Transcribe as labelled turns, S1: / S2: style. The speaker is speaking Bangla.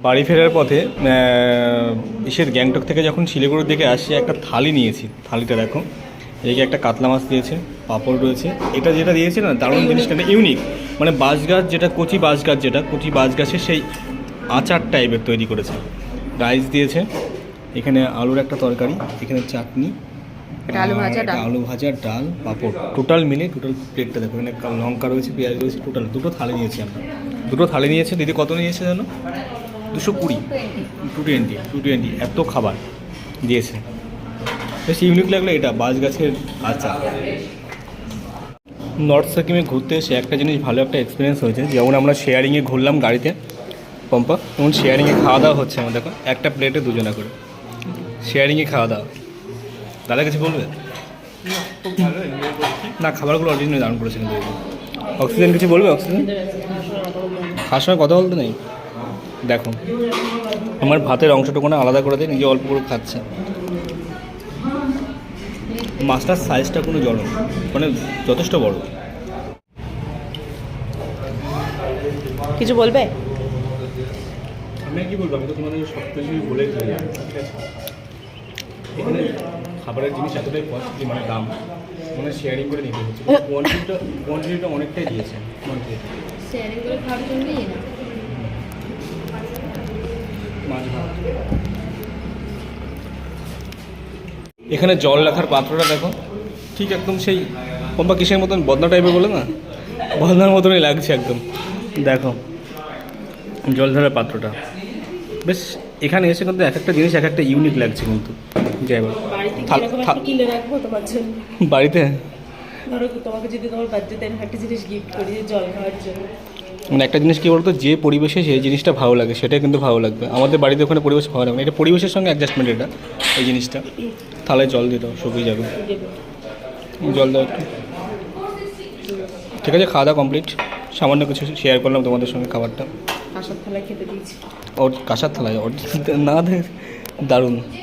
S1: বাড়ি ফেরার পথে ইসের গ্যাংটক থেকে যখন শিলিগুড়ির দিকে আসি একটা থালি নিয়েছি। থালিটা দেখো, এদিকে একটা কাতলা মাছ দিয়েছে, পাঁপড় রয়েছে। এটা যেটা দিয়েছে না, দারুণ জিনিসটা ইউনিক, মানে বাঁশ গাছ, যেটা কচি বাঁশ গাছ, যেটা কচি বাঁশ গাছের সেই আচার টাইপের তৈরি করেছে। রাইস দিয়েছে, এখানে আলুর একটা তরকারি, এখানে চাটনি, আলু ভাজা, ডাল, পাঁপড়, টোটাল মিলে টোটাল প্লেটটা দেখো। এখানে লঙ্কা রয়েছে, পেঁয়াজ রয়েছে, টোটাল দুটো থালি নিয়েছি আমরা। দুটো থালি নিয়েছে। দিদি কত নিয়েছে জানো? 220, 220 এত খাবার দিয়েছে। বেশ ইউনিক লাগলো এটা, বাঁশ গাছের আচার। নর্থ সিকিমে ঘুরতে এসে একটা জিনিস ভালো একটা এক্সপিরিয়েন্স হয়েছে। যেমন আমরা শেয়ারিংয়ে ঘুরলাম গাড়িতে, পম্পা, যেমন শেয়ারিংয়ে খাওয়া দাওয়া হচ্ছে আমাদের, দেখো একটা প্লেটে দুজনা করে শেয়ারিংয়ে খাওয়া দাওয়া। দাদা কিছু বলবে না? খাবারগুলো অরিজিনালি দারুণ করেছে কিন্তু। অক্সিজেন কিছু বলবে? অক্সিজেন খাওয়ার সময় কথা বলতে নেই। দেখো আমার ভাতের অংশটুকু না আলাদা করে দিয়ে নিজে অল্প করে খাচ্ছে। মাছটার সাইজটা কোনো জড়, মানে যথেষ্ট বড়।
S2: কিছু বলবে?
S1: আমি কি বলবো, আমি তো তোমাদের সব কিছুই বলে দিই। ঠিক আছে, এখানে খাবারের জিনিস এতটাই কস্টলি, মানে দাম, মানে শেয়ারিং করে নিতে হচ্ছে। কোয়ান্টিটিটা অনেকটাই দিয়েছে।
S3: শেয়ারিং করে খাওয়ার জন্যই
S1: মাছ ভাত। এখানে জল রাখার পাত্রটা দেখো, ঠিক একদম সেই পম্পা কিসের মতন, বদনা টাইপের বলে না, বদনার মতনই লাগছে একদম। দেখো জল ধরার পাত্রটা বেশ, এখানে এসে কিন্তু এক একটা জিনিস এক একটা ইউনিক লাগছে কিন্তু। যাই বল,
S2: কিনে রাখবো তোমার জন্য
S1: বাড়িতে।
S2: ধরো তোমাকে যদি তোমার বার্থডেতে আমি একটা জিনিস গিফট করি জল খাওয়ার জন্য,
S1: মানে একটা জিনিস কী বলতো, যে পরিবেশে সেই জিনিসটা ভালো লাগে সেটাই কিন্তু ভালো লাগবে। আমাদের বাড়িতে ওখানে পরিবেশ ভালো লাগবে না, এটা পরিবেশের সঙ্গে অ্যাডজাস্টমেন্ট, এটা এই জিনিসটা। থালায় জল দিয়ে দাও, শুকিয়ে যাবে। জল দাও একটু। ঠিক আছে, খাওয়া দাওয়া কমপ্লিট। সামান্য কিছু শেয়ার করলাম তোমাদের সঙ্গে খাবারটা।
S2: কাঁসার থালায় খেতে দিয়েছি।
S1: ওর কাঁসার থালায়, ওর না, দারুণ।